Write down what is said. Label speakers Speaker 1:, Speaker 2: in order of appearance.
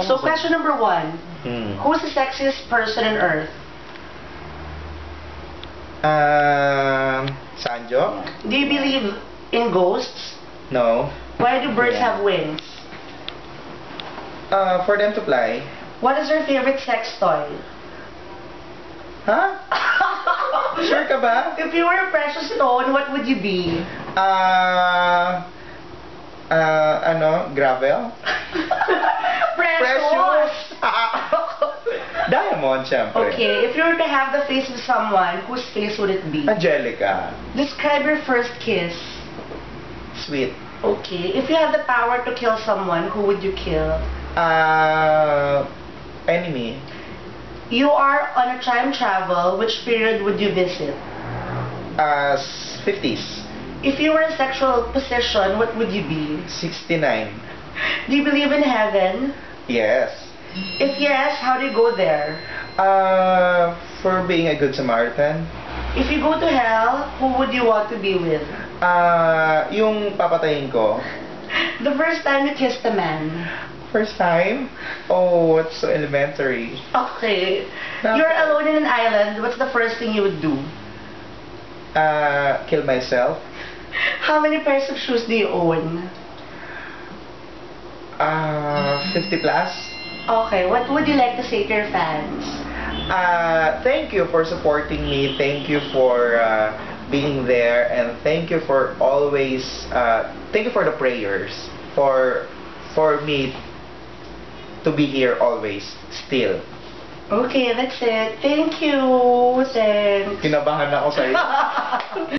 Speaker 1: So, question number 1. Who's the sexiest person on earth?
Speaker 2: Sanjo?
Speaker 1: Do you believe in ghosts?
Speaker 2: No.
Speaker 1: Why do birds
Speaker 2: Yeah.
Speaker 1: have wings?
Speaker 2: For them to fly.
Speaker 1: What is your favorite sex toy?
Speaker 2: Huh? Sure ka ba?
Speaker 1: If you were a precious stone, what would you be?
Speaker 2: Gravel?
Speaker 1: Precious!
Speaker 2: Diamond, syempre.
Speaker 1: Okay, if you were to have the face of someone, whose face would it be?
Speaker 2: Angelica.
Speaker 1: Describe your first kiss.
Speaker 2: Sweet.
Speaker 1: Okay, if you had the power to kill someone, who would you kill?
Speaker 2: Enemy.
Speaker 1: You are on a time travel, which period would you visit?
Speaker 2: 50s.
Speaker 1: If you were in sexual position, what would you be?
Speaker 2: 69.
Speaker 1: Do you believe in heaven?
Speaker 2: Yes.
Speaker 1: If yes, how do you go there?
Speaker 2: For being a good Samaritan.
Speaker 1: If you go to hell, who would you want to be with?
Speaker 2: Yung papatayin ko.
Speaker 1: The first time you kissed a man.
Speaker 2: First time? Oh, it's so elementary.
Speaker 1: Okay. You're alone in an island, what's the first thing you would do?
Speaker 2: Kill myself.
Speaker 1: How many pairs of shoes do you own?
Speaker 2: 50 plus.
Speaker 1: Okay, what would you like to say to your fans?
Speaker 2: Thank you for supporting me. Thank you for being there, and thank you for always. Thank you for the prayers for me to be here always. Still.
Speaker 1: Okay, that's it. Thank you. Thanks.
Speaker 2: Kinabahan ako sa'yo.